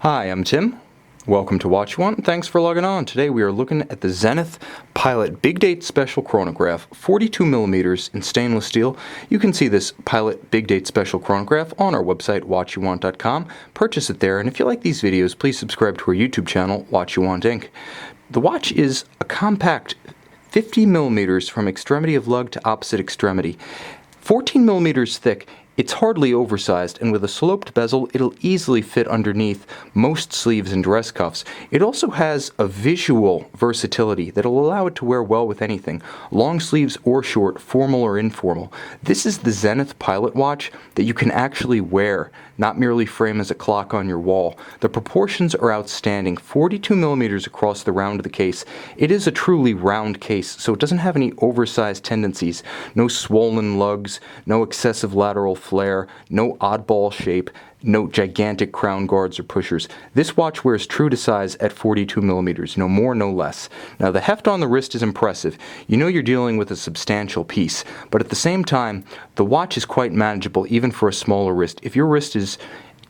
Hi, I'm Tim. Welcome to Watch One. Thanks for logging on. Today we are looking at the Zenith Pilot Big Date Special Chronograph, 42mm in stainless steel. You can see this Pilot Big Date Special Chronograph on our website, watchyouwant.com. Purchase it there, and if you like these videos, please subscribe to our YouTube channel, Watch You Want Inc. The watch is a compact 50mm from extremity of lug to opposite extremity. 14mm thick. It's hardly oversized, and with a sloped bezel, it'll easily fit underneath most sleeves and dress cuffs. It also has a visual versatility that'll allow it to wear well with anything, long sleeves or short, formal or informal. This is the Zenith Pilot watch that you can actually wear, not merely frame as a clock on your wall. The proportions are outstanding, 42mm across the round of the case. It is a truly round case, so it doesn't have any oversized tendencies. No swollen lugs, no excessive lateral flare, no oddball shape, no gigantic crown guards or pushers. This watch wears true to size at 42mm, no more, no less. Now the heft on the wrist is impressive. You know you're dealing with a substantial piece, but at the same time, the watch is quite manageable even for a smaller wrist. If your wrist is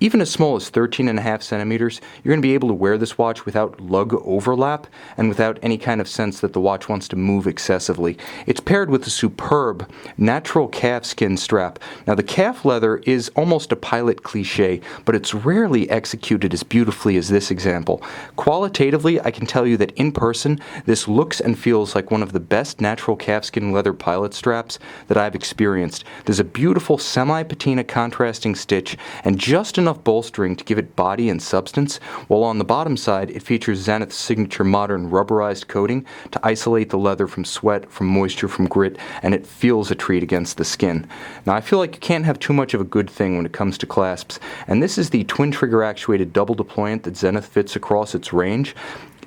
even as small as 13.5 centimeters, you're going to be able to wear this watch without lug overlap and without any kind of sense that the watch wants to move excessively. It's paired with a superb natural calf skin strap. Now the calf leather is almost a pilot cliche, but it's rarely executed as beautifully as this example. Qualitatively, I can tell you that in person, this looks and feels like one of the best natural calfskin leather pilot straps that I've experienced. There's a beautiful semi-patina contrasting stitch and just enough bolstering to give it body and substance, while on the bottom side it features Zenith's signature modern rubberized coating to isolate the leather from sweat, from moisture, from grit, and it feels a treat against the skin. Now I feel like you can't have too much of a good thing when it comes to clasps, and this is the twin trigger actuated double deployant that Zenith fits across its range.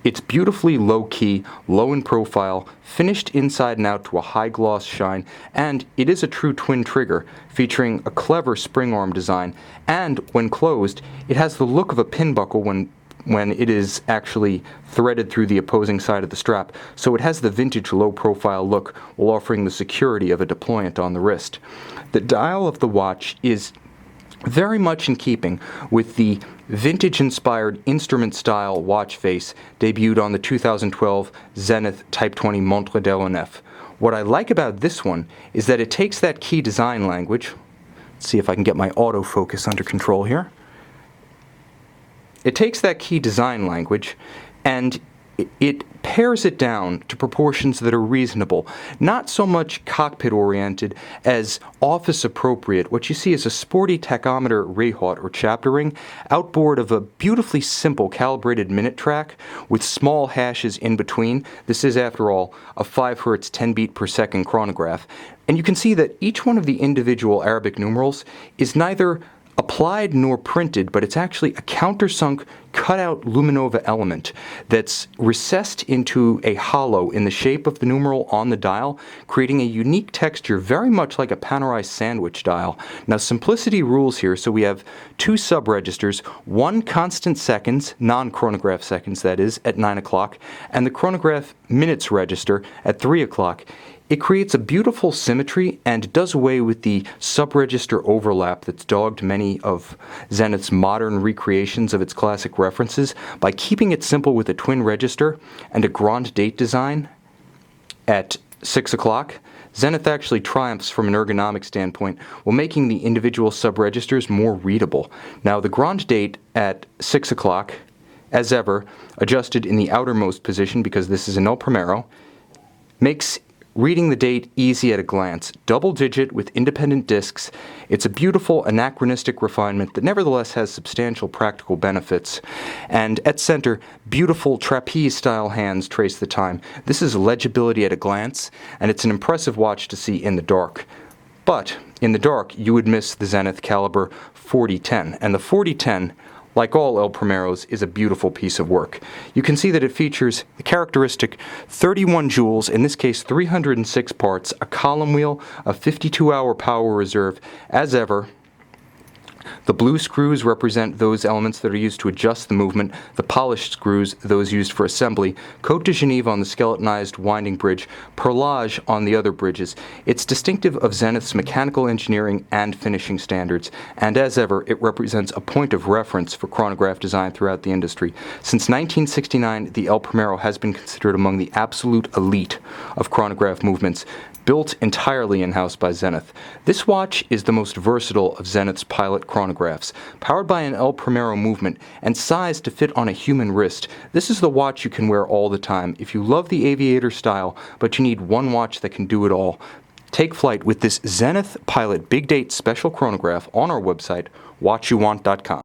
It's beautifully low-key, low in profile, finished inside and out to a high-gloss shine, and it is a true twin trigger, featuring a clever spring arm design, and when closed, it has the look of a pin buckle when it is actually threaded through the opposing side of the strap, so it has the vintage low-profile look while offering the security of a deployant on the wrist. The dial of the watch is very much in keeping with the vintage-inspired instrument-style watch face debuted on the 2012 Zenith Type 20 Montre d'Elonef. What I like about this one is that it takes that key design language. Let's see if I can get my autofocus under control here. It takes that key design language and it pares it down to proportions that are reasonable, not so much cockpit-oriented as office-appropriate. What you see is a sporty tachometer rehaut or chapter ring, outboard of a beautifully simple calibrated minute track with small hashes in between. This is, after all, a 5 Hz 10 beat per second chronograph. And you can see that each one of the individual Arabic numerals is neither applied nor printed, but it's actually a countersunk cut-out luminova element that's recessed into a hollow in the shape of the numeral on the dial, creating a unique texture very much like a Panerai sandwich dial. Now simplicity rules here, so we have two sub-registers, one constant seconds, non-chronograph seconds that is, at 9 o'clock, and the chronograph minutes register at 3 o'clock. It creates a beautiful symmetry and does away with the sub-register overlap that's dogged many of Zenith's modern recreations of its classic references by keeping it simple with a twin register and a grand date design at 6 o'clock. Zenith actually triumphs from an ergonomic standpoint while making the individual sub-registers more readable. Now the grand date at 6 o'clock, as ever, adjusted in the outermost position because this is an El Primero, makes reading the date easy at a glance. Double digit with independent discs. It's a beautiful anachronistic refinement that nevertheless has substantial practical benefits. And at center, beautiful trapeze style hands trace the time. This is legibility at a glance, and it's an impressive watch to see in the dark. But in the dark, you would miss the Zenith caliber 4010, and the 4010, like all El Primeros, is a beautiful piece of work. You can see that it features the characteristic 31 jewels, in this case 306 parts, a column wheel, a 52-hour power reserve, as ever, The blue screws represent those elements that are used to adjust the movement, the polished screws, those used for assembly, Côte de Genève on the skeletonized winding bridge, perlage on the other bridges. It's distinctive of Zenith's mechanical engineering and finishing standards, and as ever, it represents a point of reference for chronograph design throughout the industry. Since 1969, the El Primero has been considered among the absolute elite of chronograph movements, built entirely in-house by Zenith. This watch is the most versatile of Zenith's pilot chronographs. Powered by an El Primero movement and sized to fit on a human wrist, this is the watch you can wear all the time. If you love the aviator style, but you need one watch that can do it all, take flight with this Zenith Pilot Big Date Special Chronograph on our website, watchyouwant.com.